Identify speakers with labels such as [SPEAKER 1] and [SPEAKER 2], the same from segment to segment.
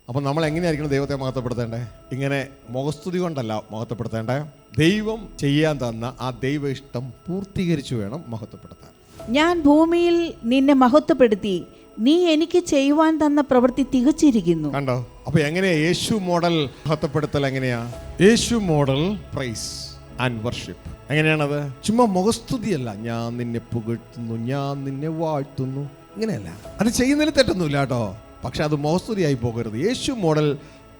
[SPEAKER 1] അപ്പം നമ്മൾ എങ്ങനെയായിരിക്കണം ദൈവത്തെ മഹത്വപ്പെടുത്തേണ്ടത്? ഇങ്ങനെ മുഖസ്തുതി കൊണ്ടല്ല മഹത്വപ്പെടുത്തേണ്ടത്. ദൈവം ചെയ്യാൻ തന്ന ആ ദൈവ ഇഷ്ടം പൂർത്തീകരിച്ചു വേണം മഹത്വപ്പെടുത്താൻ.
[SPEAKER 2] ഞാൻ ഭൂമിയിൽ നിന്നെ മഹത്വപ്പെടുത്തി, നീ എനിക്ക് ചെയ്യുവാൻ തന്ന പ്രവൃത്തി തികച്ചിരിക്കുന്നു.
[SPEAKER 1] കണ്ടോ? അപ്പൊ എങ്ങനെയാ യേശു മോഡൽ മഹത്വപ്പെടുത്തൽ? എങ്ങനെയാ Yeshu model? Praise and worship. എങ്ങനെയാണത്? ചുമ്മാ മുഖസ്തുതിയല്ല, ഞാൻ നിന്നെ പുകഴ്ത്തുന്നു, ഞാൻ നിന്നെ വാഴ്ത്തുന്നു, ഇങ്ങനെയല്ല. അത് ചെയ്യുന്നതിൽ തെറ്റൊന്നുമില്ല കേട്ടോ, പക്ഷെ അത് മുഖസ്തുതിയായി പോകരുത്. യേശു മോഡൽ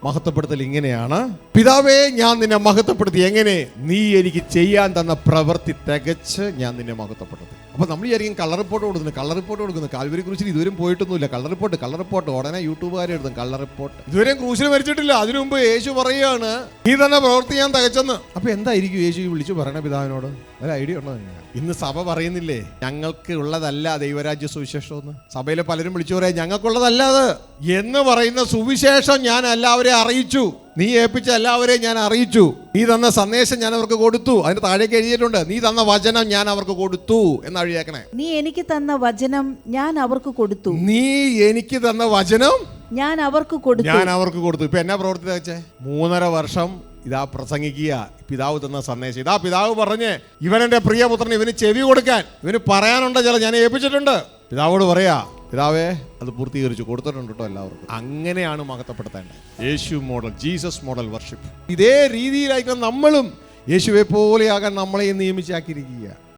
[SPEAKER 1] മഹത്വപ്പെടുത്തൽ ഇങ്ങനെയാണ്: പിതാവേ, ഞാൻ നിന്നെ മഹത്വപ്പെടുത്തി. എങ്ങനെ? നീ എനിക്ക് ചെയ്യാൻ തന്ന പ്രവൃത്തി തികച്ച് ഞാൻ നിന്നെ മഹത്വപ്പെടുത്തി. അപ്പൊ നമ്മൾ വിചാരിക്കും കളർ റിപ്പോർട്ട് കൊടുക്കുന്നു. കാൽവരി ക്രൂശിൽ ഇതുവരെയും പോയിട്ടൊന്നുമില്ല. കളർ റിപ്പോർട്ട് ഉടനെ യൂട്യൂബുകാരെ എഴുതും കളർ റിപ്പോർട്ട്. ഇതുവരെയും ക്രൂശിൽ മരിച്ചിട്ടില്ല. അതിനു മുമ്പ് യേശു പറയുകയാണ്, നീ തന്നെ പ്രവൃത്തി ഞാൻ തികച്ചെന്ന്. അപ്പൊ എന്തായിരിക്കും യേശു വിളിച്ചു പറയണ പിതാവിനോട്? ഒരു ഐഡിയ ഉണ്ടോ? ഇന്ന് സഭ പറയുന്നില്ലേ, ഞങ്ങൾക്ക് ഉള്ളതല്ല ദൈവരാജ്യ സുവിശേഷം എന്ന്. സഭയിലെ പലരും വിളിച്ചു പറയാം, ഞങ്ങൾക്കുള്ളതല്ല അത് എന്ന് പറയുന്ന സുവിശേഷം ഞാൻ എല്ലാവരെയും അറിയിച്ചു. നീ ഏൽപ്പിച്ച എല്ലാവരെയും ഞാൻ അറിയിച്ചു. നീ തന്ന സന്ദേശം ഞാൻ അവർക്ക് കൊടുത്തു. അതിന് താഴേക്ക് എഴുതിയിട്ടുണ്ട്, നീ തന്ന വചനം ഞാൻ അവർക്ക് കൊടുത്തു എന്ന് എഴുതിയേക്കണേ.
[SPEAKER 2] നീ എനിക്ക് തന്ന വചനം ഞാൻ അവർക്ക് കൊടുത്തു.
[SPEAKER 1] നീ എനിക്ക് തന്ന വചനം
[SPEAKER 2] ഞാൻ അവർക്ക് കൊടുത്തു.
[SPEAKER 1] ഇപ്പൊ എന്നാ പ്രവർത്തി വെച്ചേ? 3.5 വർഷം ഇതാ പ്രസംഗിക്കുക, പിതാവ് തന്ന സന്ദേശം. ഇതാ പിതാവ് പറഞ്ഞ്, ഇവൻ എൻ്റെ പ്രിയപുത്രൻ, ഇവന് ചെവി കൊടുക്കാൻ, ഇവന് പറയാനുണ്ട് ചില, ഞാൻ ഏൽപ്പിച്ചിട്ടുണ്ട്. പിതാവോട് പറയാ, പിതാവേ അത് പൂർത്തീകരിച്ചു, കൊടുത്തിട്ടുണ്ട് കേട്ടോ എല്ലാവർക്കും. അങ്ങനെയാണ് മഹത്വപ്പെടുത്തേണ്ടത്. യേശു മോഡൽ, ജീസസ് മോഡൽ വർഷിപ്പ്. ഇതേ രീതിയിലായിരിക്കണം നമ്മളും യേശുവെ പോലെയാകാൻ നമ്മളെ നിയമിച്ചാക്കിയിരിക്കുക.